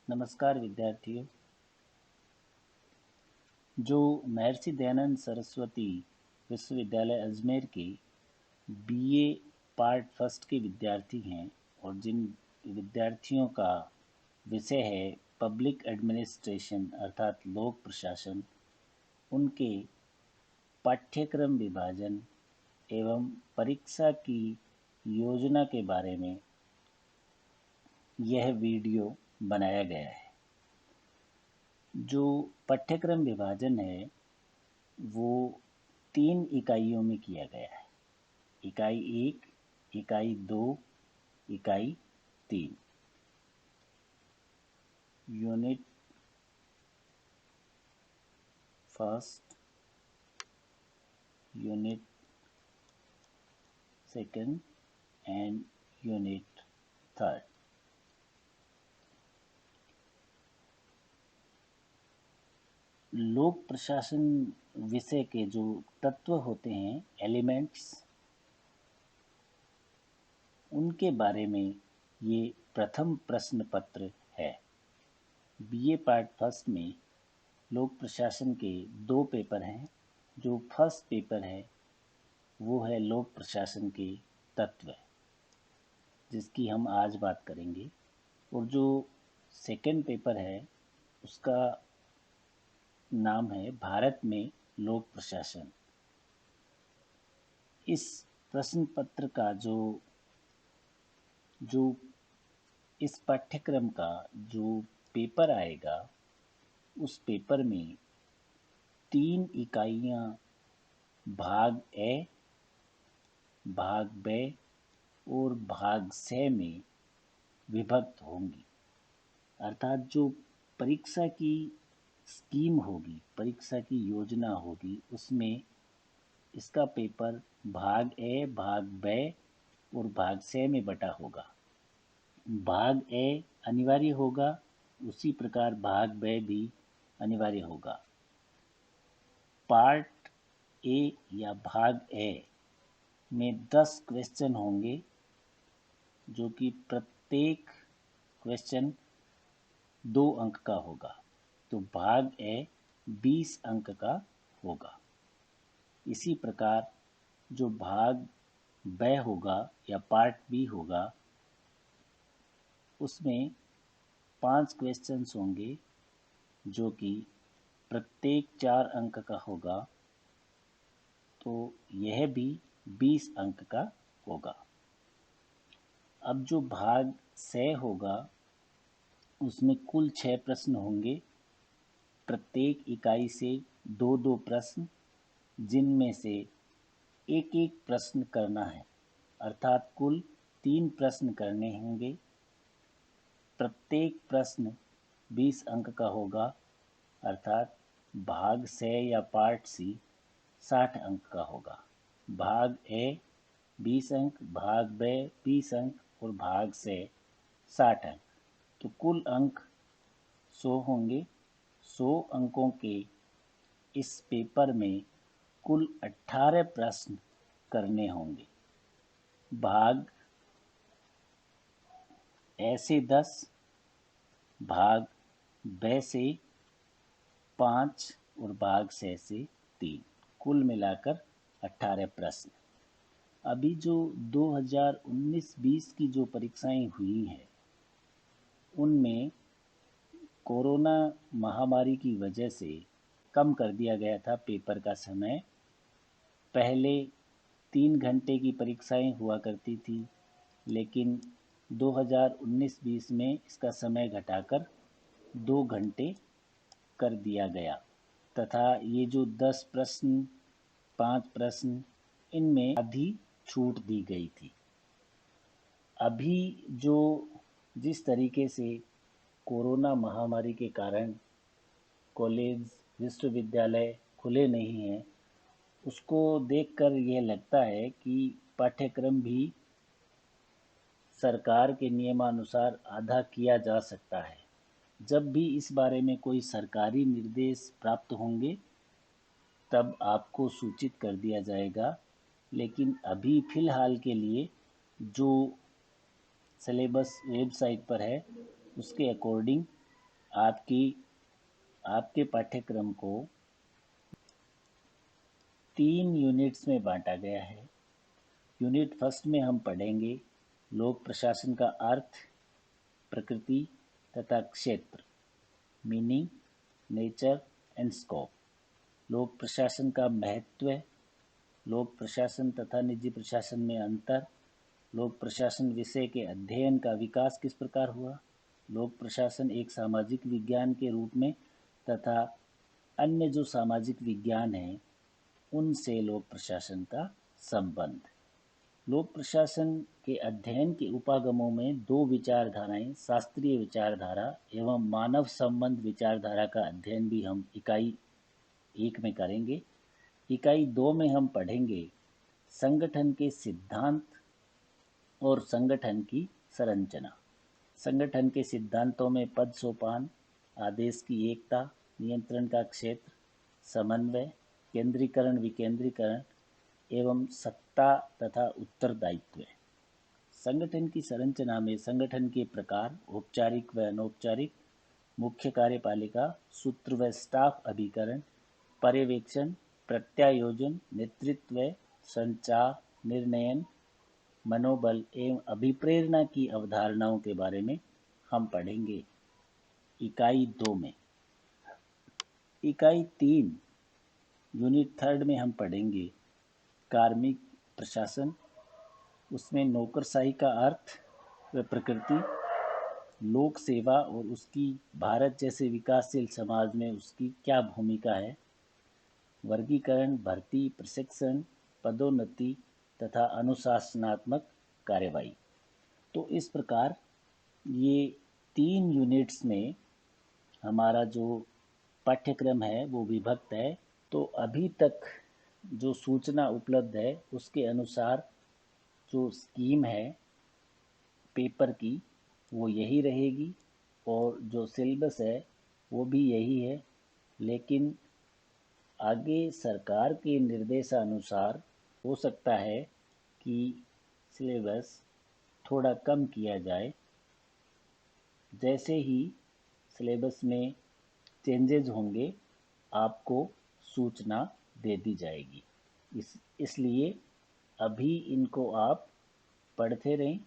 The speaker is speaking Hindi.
नमस्कार विद्यार्थियों। जो महर्षि दयानंद सरस्वती विश्वविद्यालय अजमेर के बीए पार्ट फर्स्ट के विद्यार्थी हैं और जिन विद्यार्थियों का विषय है पब्लिक एडमिनिस्ट्रेशन अर्थात लोक प्रशासन, उनके पाठ्यक्रम विभाजन एवं परीक्षा की योजना के बारे में यह वीडियो बनाया गया है। जो पाठ्यक्रम विभाजन है वो 3 इकाइयों में किया गया है। इकाई 1, इकाई 2, इकाई 3। Unit first, unit second and unit third. लोक प्रशासन विषय के जो तत्व होते हैं, एलिमेंट्स, उनके बारे में ये प्रथम प्रश्न पत्र है। बीए पार्ट फर्स्ट में लोक प्रशासन के 2 पेपर हैं। जो फर्स्ट पेपर है वो है लोक प्रशासन के तत्व, जिसकी हम आज बात करेंगे। और जो सेकंड पेपर है उसका नाम है भारत में लोक प्रशासन। इस प्रश्न पत्र का जो इस पाठ्यक्रम का जो पेपर आएगा, उस पेपर में 3 इकाइयाँ भाग ए, भाग ब और भाग स में विभक्त होंगी। अर्थात जो परीक्षा की स्कीम होगी, परीक्षा की योजना होगी, उसमें इसका पेपर भाग ए, भाग ब और भाग स में बटा होगा। भाग ए अनिवार्य होगा, उसी प्रकार भाग ब भी अनिवार्य होगा। पार्ट ए या भाग ए में 10 क्वेश्चन होंगे, जो कि प्रत्येक क्वेश्चन 2 अंक का होगा। तो भाग ए 20 अंक का होगा। इसी प्रकार जो भाग ब होगा या पार्ट बी होगा, उसमें 5 क्वेश्चंस होंगे, जो कि प्रत्येक 4 अंक का होगा। तो यह भी 20 अंक का होगा। अब जो भाग स होगा उसमें कुल 6 प्रश्न होंगे, प्रत्येक इकाई से 2-2 प्रश्न, जिनमें से एक एक प्रश्न करना है। अर्थात कुल 3 प्रश्न करने होंगे। प्रत्येक प्रश्न 20 अंक का होगा। अर्थात भाग स या पार्ट सी 60 अंक का होगा। भाग ए 20 अंक, भाग ब 20 अंक और भाग से 60 अंक। तो कुल अंक 100 होंगे। 100 अंकों के इस पेपर में कुल 18 प्रश्न करने होंगे। भाग ए से 10, भाग ब से 5 और भाग से 3, कुल मिलाकर 18 प्रश्न। अभी जो 2019-20 की जो परीक्षाएं हुई हैं, उनमें कोरोना महामारी की वजह से कम कर दिया गया था पेपर का समय। पहले 3 घंटे की परीक्षाएं हुआ करती थी, लेकिन 2019-20 में इसका समय घटाकर 2 घंटे कर दिया गया तथा ये जो 10 प्रश्न, 5 प्रश्न, इनमें आधी छूट दी गई थी। अभी जो जिस तरीके से कोरोना महामारी के कारण कॉलेज, विश्वविद्यालय खुले नहीं हैं, उसको देखकर यह लगता है कि पाठ्यक्रम भी सरकार के नियमानुसार आधा किया जा सकता है। जब भी इस बारे में कोई सरकारी निर्देश प्राप्त होंगे, तब आपको सूचित कर दिया जाएगा। लेकिन अभी फ़िलहाल के लिए जो सिलेबस वेबसाइट पर है, उसके अकॉर्डिंग आपके पाठ्यक्रम को 3 यूनिट्स में बांटा गया है। यूनिट फर्स्ट में हम पढ़ेंगे लोक प्रशासन का अर्थ, प्रकृति तथा क्षेत्र, मीनिंग, नेचर एंड स्कोप। लोक प्रशासन का महत्व, लोक प्रशासन तथा निजी प्रशासन में अंतर, लोक प्रशासन विषय के अध्ययन का विकास किस प्रकार हुआ, लोक प्रशासन एक सामाजिक विज्ञान के रूप में तथा अन्य जो सामाजिक विज्ञान हैं उनसे लोक प्रशासन का संबंध। लोक प्रशासन के अध्ययन के उपागमों में 2 विचारधाराएं, शास्त्रीय विचारधारा एवं मानव संबंध विचारधारा का अध्ययन भी हम इकाई 1 में करेंगे। इकाई 2 में हम पढ़ेंगे संगठन के सिद्धांत और संगठन की संरचना। संगठन के सिद्धांतों में पद सोपान, आदेश की एकता, नियंत्रण का क्षेत्र, समन्वय, केंद्रीकरण विकेंद्रीकरण एवं सत्ता तथा उत्तरदायित्व। संगठन की संरचना में संगठन के प्रकार, औपचारिक व अनौपचारिक, मुख्य कार्यपालिका, सूत्र व स्टाफ अभिकरण, पर्यवेक्षण, प्रत्यायोजन, नेतृत्व, संचार, निर्णयन, मनोबल एवं अभिप्रेरणा की अवधारणाओं के बारे में हम पढ़ेंगे इकाई 2 में। इकाई 3 यूनिट 3 में हम पढ़ेंगे कार्मिक प्रशासन, उसमें नौकरशाही का अर्थ व प्रकृति, लोक सेवा और उसकी भारत जैसे विकासशील समाज में उसकी क्या भूमिका है, वर्गीकरण, भर्ती, प्रशिक्षण, पदोन्नति तथा अनुशासनात्मक कार्यवाही। तो इस प्रकार ये 3 यूनिट्स में हमारा जो पाठ्यक्रम है वो विभक्त है। तो अभी तक जो सूचना उपलब्ध है उसके अनुसार जो स्कीम है पेपर की वो यही रहेगी और जो सिलेबस है वो भी यही है, लेकिन आगे सरकार के निर्देशानुसार हो सकता है कि सिलेबस थोड़ा कम किया जाए। जैसे ही सिलेबस में चेंजेज होंगे आपको सूचना दे दी जाएगी। इसलिए अभी इनको आप पढ़ते रहें